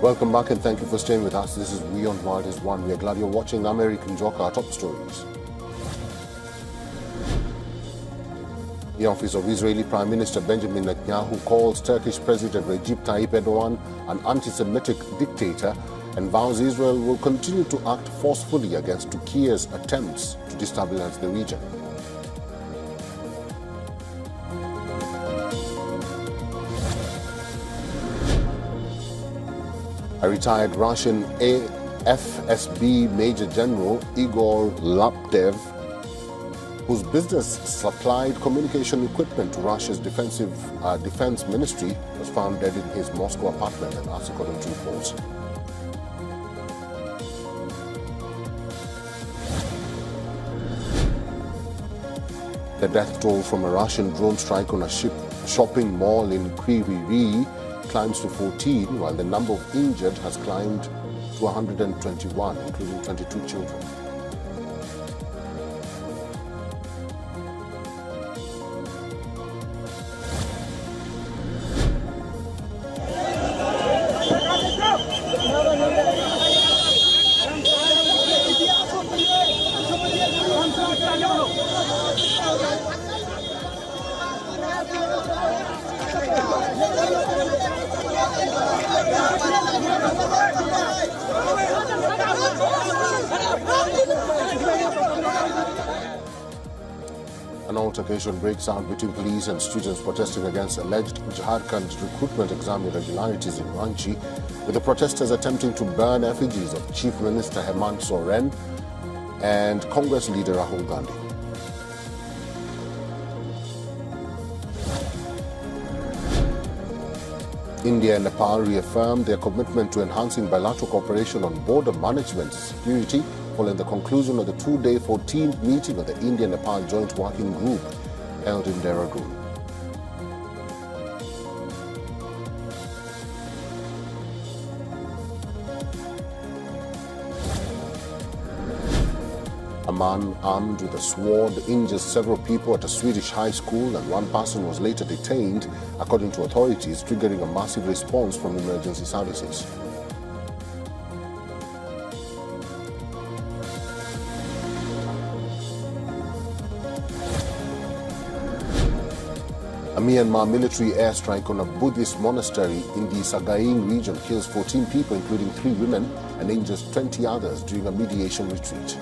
Welcome back and thank you for staying with us. This is Beyond World is One. We are glad you're watching American Joker. Our top stories. The office of Israeli Prime Minister Benjamin Netanyahu calls Turkish President Recep Tayyip Erdogan an anti-Semitic dictator and vows Israel will continue to act forcefully against Turkey's attempts to destabilize the region. A retired Russian FSB Major General Igor Laptev, whose business supplied communication equipment to Russia's defense ministry, was found dead in his Moscow apartment, and that's according to reports. The death toll from a Russian drone strike on a shopping mall in Kryvyi climbs to 14, while the number of injured has climbed to 121, including 22 children. An altercation breaks out between police and students protesting against alleged Jharkhand recruitment exam irregularities in Ranchi, with the protesters attempting to burn effigies of Chief Minister Hemant Soren and Congress leader Rahul Gandhi. India and Nepal reaffirmed their commitment to enhancing bilateral cooperation on border management security following the conclusion of the two-day 14th meeting of the India-Nepal Joint Working Group held in Dehradun. A man armed with a sword injured several people at a Swedish high school, and one person was later detained, according to authorities, triggering a massive response from emergency services. A Myanmar military airstrike on a Buddhist monastery in the Sagaing region kills 14 people, including 3 women, and injures 20 others during a mediation retreat.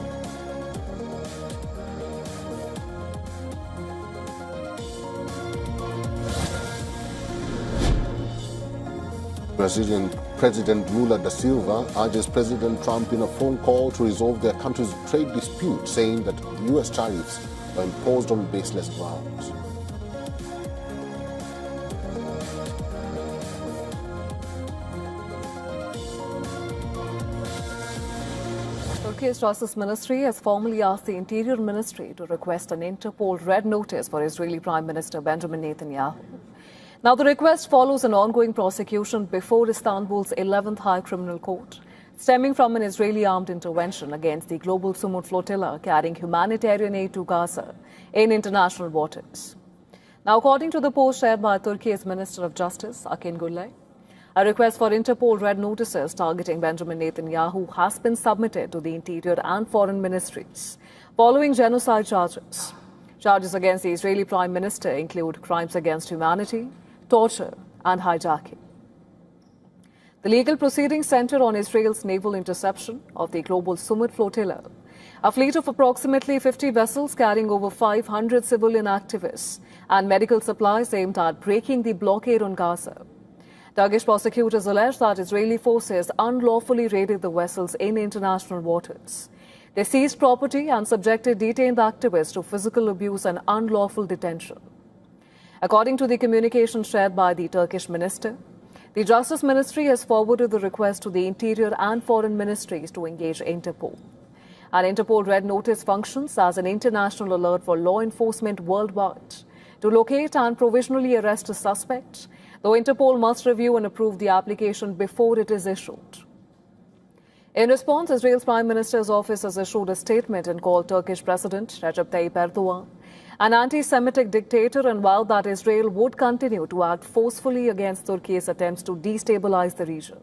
President Lula da Silva urges President Trump in a phone call to resolve their country's trade dispute, saying that U.S. tariffs were imposed on baseless grounds. Turkey's Justice Ministry has formally asked the Interior Ministry to request an Interpol red notice for Israeli Prime Minister Benjamin Netanyahu. Now, the request follows an ongoing prosecution before Istanbul's 11th High Criminal Court, stemming from an Israeli armed intervention against the global Sumud flotilla carrying humanitarian aid to Gaza in international waters. Now, according to the post shared by Turkey's Minister of Justice, Akin Gulay, a request for Interpol red notices targeting Benjamin Netanyahu has been submitted to the Interior and Foreign Ministries following genocide charges. Charges against the Israeli Prime Minister include crimes against humanity, torture and hijacking. The legal proceedings center on Israel's naval interception of the global Sumud flotilla, a fleet of approximately 50 vessels carrying over 500 civilian activists and medical supplies aimed at breaking the blockade on Gaza. Turkish prosecutors allege that Israeli forces unlawfully raided the vessels in international waters. They seized property and subjected detained activists to physical abuse and unlawful detention. According to the communication shared by the Turkish minister, the Justice Ministry has forwarded the request to the Interior and Foreign Ministries to engage Interpol. An Interpol red notice functions as an international alert for law enforcement worldwide to locate and provisionally arrest a suspect, though Interpol must review and approve the application before it is issued. In response, Israel's Prime Minister's office has issued a statement and called Turkish President Recep Tayyip Erdogan an anti-Semitic dictator and vowed that Israel would continue to act forcefully against Turkey's attempts to destabilize the region.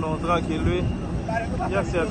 no, tranquilo, Luis. Yes, yes.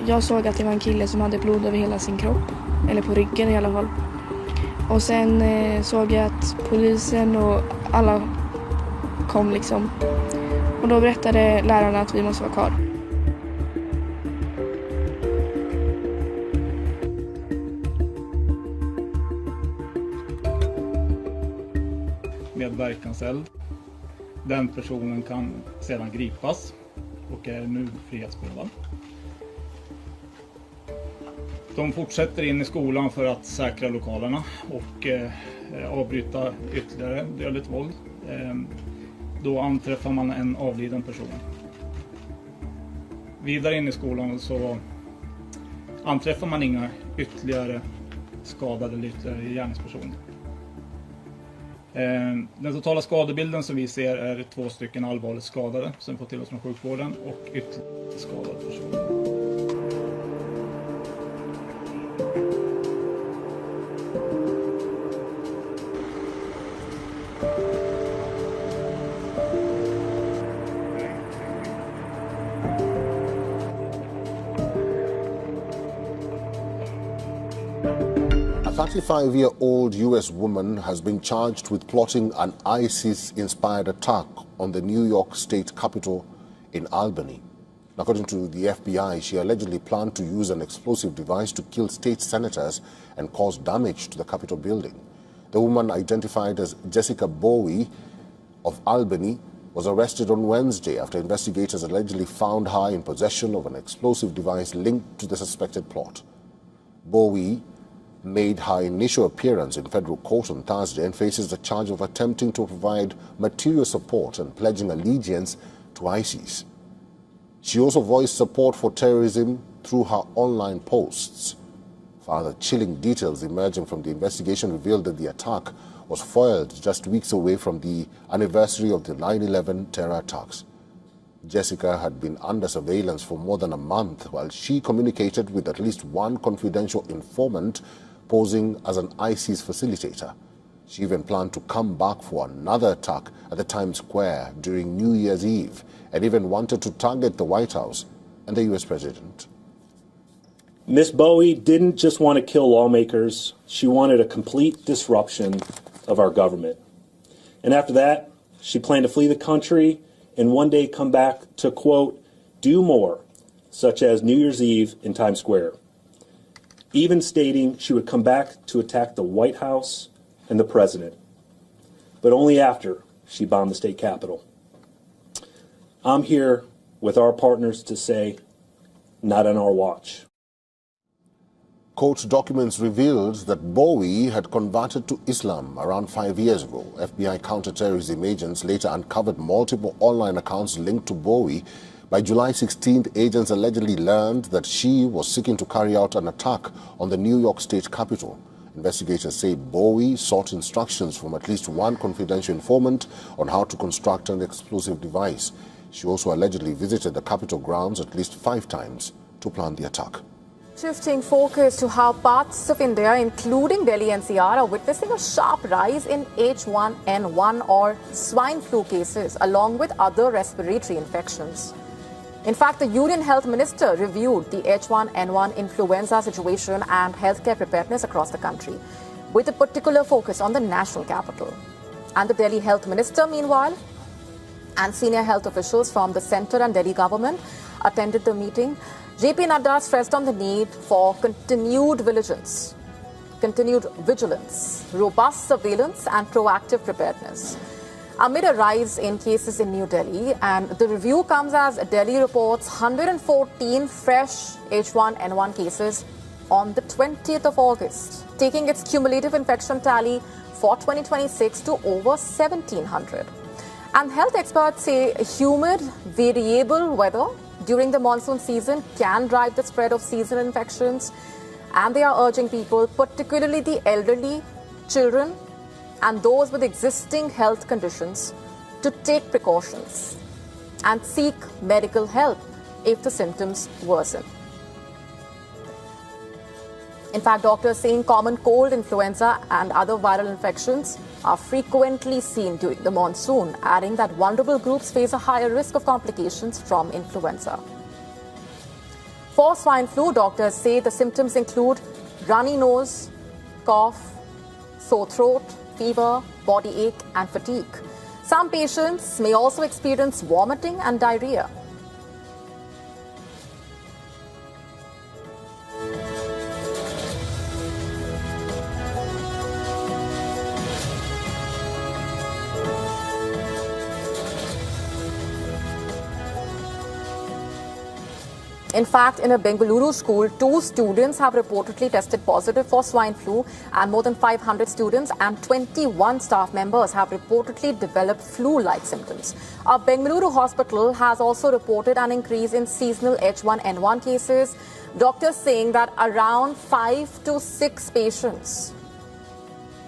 Jag såg att det var en kille som hade blod över hela sin kropp. Eller på ryggen i alla fall. Och sen såg jag att polisen och alla kom liksom. Och då berättade lärarna att vi måste vara kvar. Medverkanseld. Den personen kan sedan gripas och är nu frihetsberövad. De fortsätter in i skolan för att säkra lokalerna och avbryta ytterligare dödligt våld. Då anträffar man en avliden person. Vidare in i skolan så anträffar man inga ytterligare skadade eller ytterligare gärningspersoner. Den totala skadebilden som vi ser är 2 stycken allvarligt skadade som får till oss från sjukvården och ytterligare skadade personer. A 35-year-old U.S. woman has been charged with plotting an ISIS-inspired attack on the New York State Capitol in Albany. According to the FBI, she allegedly planned to use an explosive device to kill state senators and cause damage to the Capitol building. The woman, identified as Jessica Bowie of Albany, was arrested on Wednesday after investigators allegedly found her in possession of an explosive device linked to the suspected plot. Bowie made her initial appearance in federal court on Thursday and faces the charge of attempting to provide material support and pledging allegiance to ISIS. She also voiced support for terrorism through her online posts. Further chilling details emerging from the investigation revealed that the attack was foiled just weeks away from the anniversary of the 9/11 terror attacks. Jessica had been under surveillance for more than a month while she communicated with at least one confidential informant posing as an ISIS facilitator. She even planned to come back for another attack at the Times Square during New Year's Eve and even wanted to target the White House and the U.S. president. Miss Bowie didn't just want to kill lawmakers, she wanted a complete disruption of our government. And after that, she planned to flee the country and one day come back to, quote, do more, such as New Year's Eve in Times Square, even stating she would come back to attack the White House and the president, but only after she bombed the state capitol. I'm here with our partners to say, not on our watch. Court documents revealed that Bowie had converted to Islam around 5 years ago. FBI counterterrorism agents later uncovered multiple online accounts linked to Bowie, By July 16th, agents allegedly learned that she was seeking to carry out an attack on the New York State Capitol. Investigators say Bowie sought instructions from at least one confidential informant on how to construct an explosive device. She also allegedly visited the Capitol grounds at least 5 times to plan the attack. Shifting focus to how parts of India, including Delhi NCR, are witnessing a sharp rise in H1N1 or swine flu cases, along with other respiratory infections. In fact, the Union Health Minister reviewed the H1N1 influenza situation and healthcare preparedness across the country, with a particular focus on the national capital. And the Delhi Health Minister, meanwhile, and senior health officials from the centre and Delhi government attended the meeting. JP Nadda stressed on the need for continued vigilance, robust surveillance and proactive preparedness amid a rise in cases in New Delhi. And the review comes as Delhi reports 114 fresh H1N1 cases on the 20th of August, taking its cumulative infection tally for 2026 to over 1,700. And health experts say humid, variable weather during the monsoon season can drive the spread of seasonal infections, and they are urging people, particularly the elderly, children, and those with existing health conditions, to take precautions and seek medical help if the symptoms worsen. In fact, doctors saying common cold, influenza, and other viral infections are frequently seen during the monsoon, adding that vulnerable groups face a higher risk of complications from influenza. For swine flu, doctors say the symptoms include runny nose, cough, sore throat, fever, body ache, and fatigue. Some patients may also experience vomiting and diarrhea. In fact, in a Bengaluru school, 2 students have reportedly tested positive for swine flu, and more than 500 students and 21 staff members have reportedly developed flu-like symptoms. A Bengaluru hospital has also reported an increase in seasonal H1N1 cases. Doctors saying that around 5 to 6 patients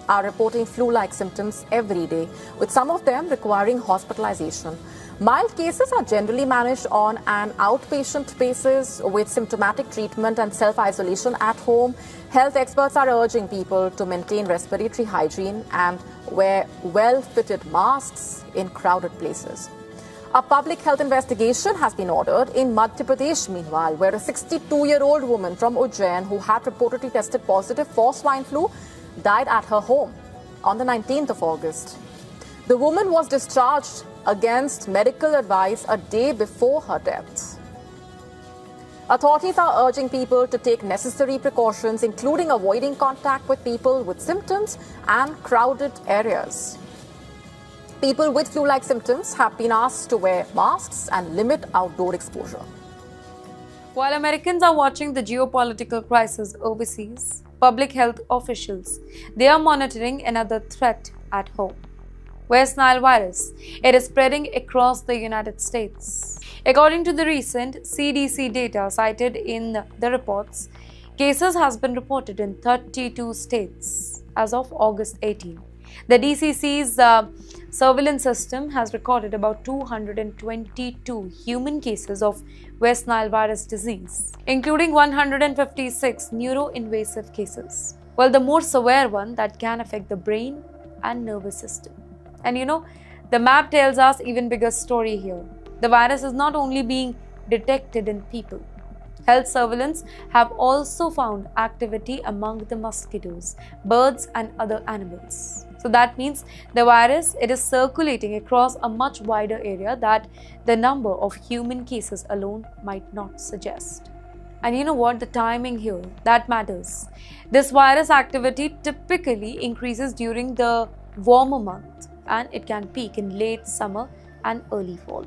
are reporting flu-like symptoms every day, with some of them requiring hospitalization. Mild cases are generally managed on an outpatient basis with symptomatic treatment and self-isolation at home. Health experts are urging people to maintain respiratory hygiene and wear well-fitted masks in crowded places. A public health investigation has been ordered in Madhya Pradesh, meanwhile, where a 62-year-old woman from Ujjain who had reportedly tested positive for swine flu died at her home on the 19th of August. The woman was discharged against medical advice a day before her death. Authorities are urging people to take necessary precautions, including avoiding contact with people with symptoms and crowded areas. People with flu-like symptoms have been asked to wear masks and limit outdoor exposure. While Americans are watching the geopolitical crisis overseas, public health officials, they are monitoring another threat at home. West Nile virus. It is spreading across the United States. According to the recent CDC data cited in the reports, cases has been reported in 32 states as of August 18. The DCC's surveillance system has recorded about 222 human cases of West Nile virus disease, including 156 neuroinvasive cases. Well, the more severe one that can affect the brain and nervous system. And the map tells us even bigger story here. The virus is not only being detected in people. Health surveillance have also found activity among the mosquitoes, birds and other animals. So that means the virus, it is circulating across a much wider area that the number of human cases alone might not suggest. And you know what? The timing here, that matters. This virus activity typically increases during the warmer month, and it can peak in late summer and early fall.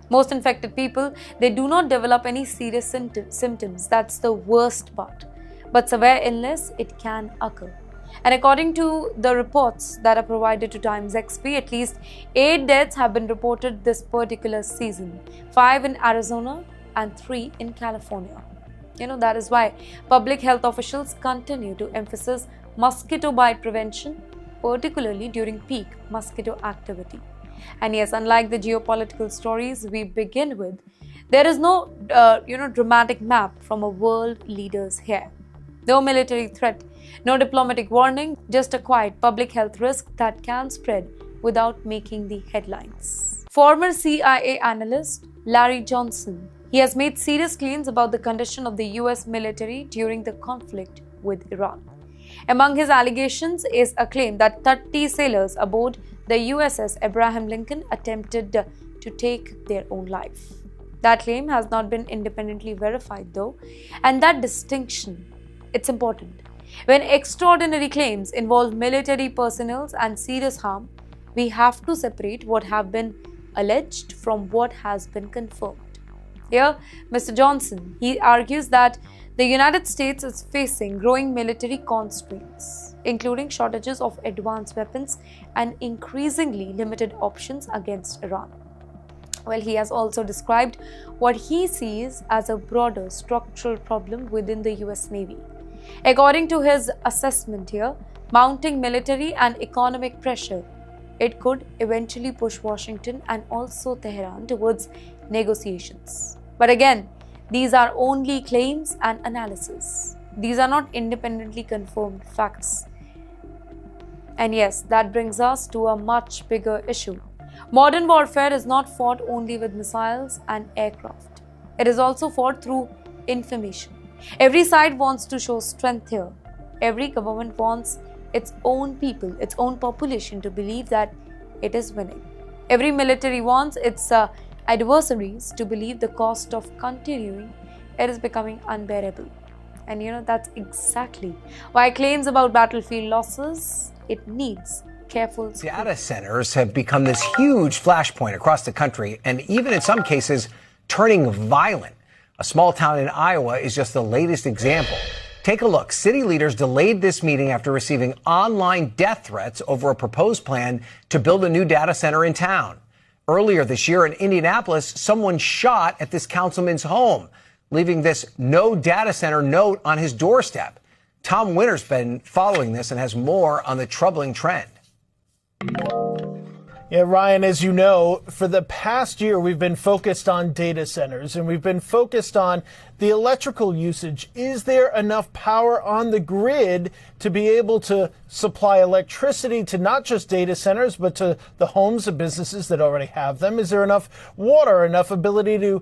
Most infected people, they do not develop any serious symptoms. That's the worst part. But severe illness, it can occur. And according to the reports that are provided to Times XP, at least 8 deaths have been reported this particular season, 5 in Arizona and 3 in California. That is why public health officials continue to emphasize mosquito bite prevention, particularly during peak mosquito activity. And yes, unlike the geopolitical stories we begin with, there is no dramatic map from a world leader's hair. No military threat, no diplomatic warning, just a quiet public health risk that can spread without making the headlines. Former CIA analyst Larry Johnson, he has made serious claims about the condition of the US military during the conflict with Iran. Among his allegations is a claim that 30 sailors aboard the USS Abraham Lincoln attempted to take their own life. That claim has not been independently verified though, and that distinction, it's important. When extraordinary claims involve military personnel and serious harm, we have to separate what have been alleged from what has been confirmed. Here, Mr. Johnson, he argues that the United States is facing growing military constraints, including shortages of advanced weapons and increasingly limited options against Iran. Well, he has also described what he sees as a broader structural problem within the US Navy. According to his assessment here, mounting military and economic pressure, it could eventually push Washington and also Tehran towards negotiations. But again, these are only claims and analysis. These are not independently confirmed facts. And yes, that brings us to a much bigger issue. Modern warfare is not fought only with missiles and aircraft. It is also fought through information. Every side wants to show strength here. Every government wants its own people, its own population to believe that it is winning. Every military wants its adversaries to believe the cost of continuing it is becoming unbearable. And that's exactly why claims about battlefield losses, it needs careful scrutiny. Data centers have become this huge flashpoint across the country, and even in some cases, turning violent. A small town in Iowa is just the latest example. Take a look. City leaders delayed this meeting after receiving online death threats over a proposed plan to build a new data center in town. Earlier this year in Indianapolis, someone shot at this councilman's home, leaving this no data center note on his doorstep. Tom Winter's been following this and has more on the troubling trend. Yeah, Ryan, as you know, for the past year, we've been focused on data centers and we've been focused on the electrical usage. Is there enough power on the grid to be able to supply electricity to not just data centers, but to the homes of businesses that already have them? Is there enough water, enough ability to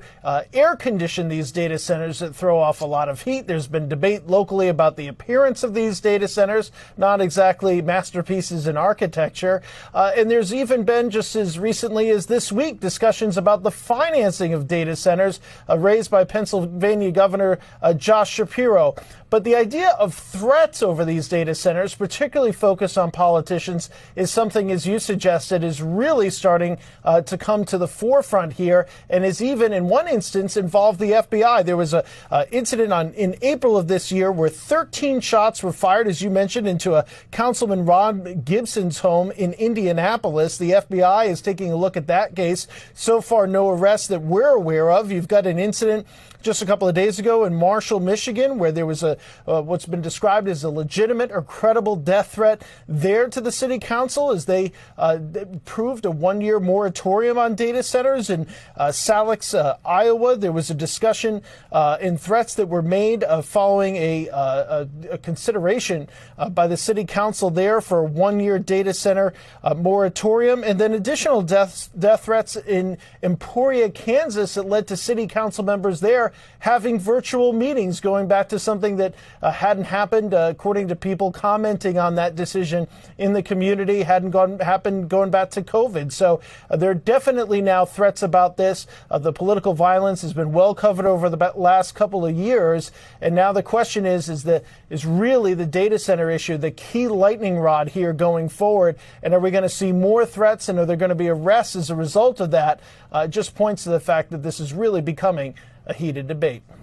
air condition these data centers that throw off a lot of heat? There's been debate locally about the appearance of these data centers, not exactly masterpieces in architecture. And there's even been, just as recently as this week, discussions about the financing of data centers raised by Pennsylvania Governor Josh Shapiro. But the idea of threats over these data centers, particularly focused on politicians, is something, as you suggested, is really starting to come to the forefront here, and is even in one instance involved the FBI. There was an incident in April of this year where 13 shots were fired, as you mentioned, into a Councilman Ron Gibson's home in Indianapolis. The FBI is taking a look at that case. So far, no arrests that we're aware of. You've got an incident just a couple of days ago in Marshall, Michigan, where there was what's been described as a legitimate or credible death threat there to the city council as they approved a one-year moratorium on data centers. In Salix, Iowa, there was a discussion in threats that were made following a consideration by the city council there for a one-year data center moratorium, and then additional death threats in Emporia, Kansas, that led to city council members there having virtual meetings, going back to something that hadn't happened, according to people commenting on that decision in the community, hadn't happened going back to COVID. So there are definitely now threats about this. The political violence has been well covered over the last couple of years, and now the question is really the data center issue the key lightning rod here going forward? And are we going to see more threats, and are there going to be arrests as a result of that? It just points to the fact that this is really becoming a heated debate. Well,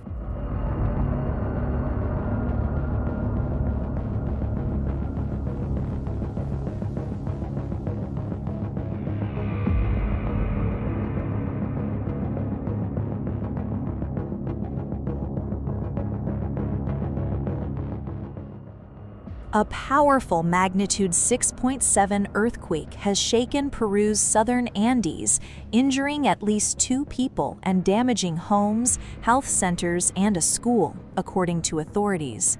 A powerful magnitude 6.7 earthquake has shaken Peru's southern Andes, injuring at least 2 people and damaging homes, health centers, and a school, according to authorities.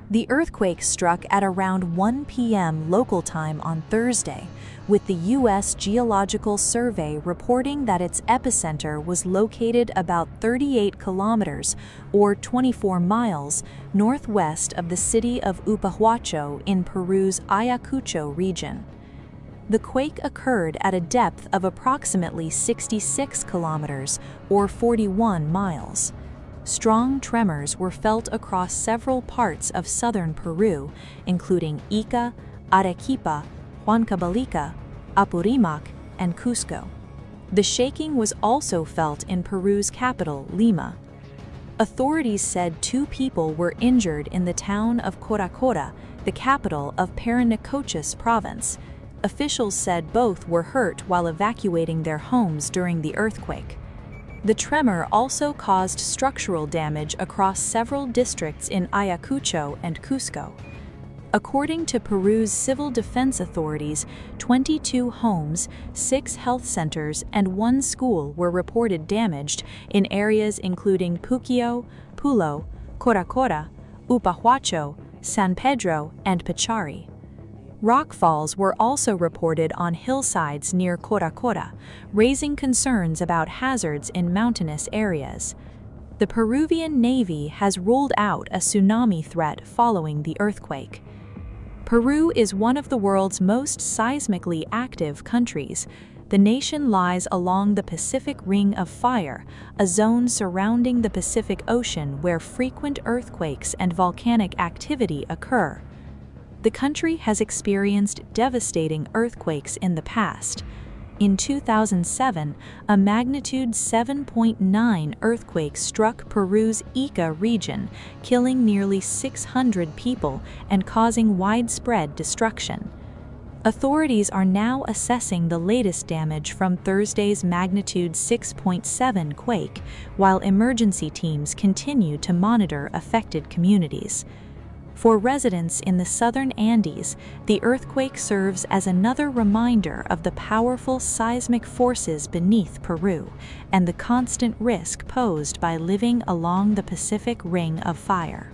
The earthquake struck at around 1 p.m. local time on Thursday, with the U.S. Geological Survey reporting that its epicenter was located about 38 kilometers, or 24 miles, northwest of the city of Upahuacho in Peru's Ayacucho region. The quake occurred at a depth of approximately 66 kilometers, or 41 miles. Strong tremors were felt across several parts of southern Peru, including Ica, Arequipa, Huancavelica, Apurimac, and Cusco. The shaking was also felt in Peru's capital, Lima. Authorities said 2 people were injured in the town of Coracora, the capital of Paranacochas province. Officials said both were hurt while evacuating their homes during the earthquake. The tremor also caused structural damage across several districts in Ayacucho and Cusco. According to Peru's civil defense authorities, 22 homes, 6 health centers, and 1 school were reported damaged in areas including Puquio, Pulo, Coracora, Upahuacho, San Pedro, and Pachari. Rockfalls were also reported on hillsides near Coracora, raising concerns about hazards in mountainous areas. The Peruvian Navy has ruled out a tsunami threat following the earthquake. Peru is one of the world's most seismically active countries. The nation lies along the Pacific Ring of Fire, a zone surrounding the Pacific Ocean where frequent earthquakes and volcanic activity occur. The country has experienced devastating earthquakes in the past. In 2007, a magnitude 7.9 earthquake struck Peru's Ica region, killing nearly 600 people and causing widespread destruction. Authorities are now assessing the latest damage from Thursday's magnitude 6.7 quake, while emergency teams continue to monitor affected communities. For residents in the southern Andes, the earthquake serves as another reminder of the powerful seismic forces beneath Peru and the constant risk posed by living along the Pacific Ring of Fire.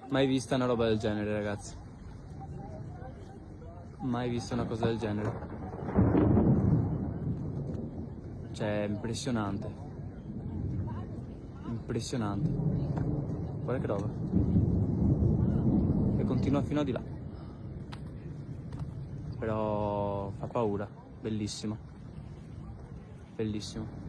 Mai vista una roba del genere, ragazzi. Mai vista una cosa del genere. Cioè, è impressionante. Impressionante. Guarda che roba. E continua fino a di là. Però fa paura. Bellissimo. Bellissimo.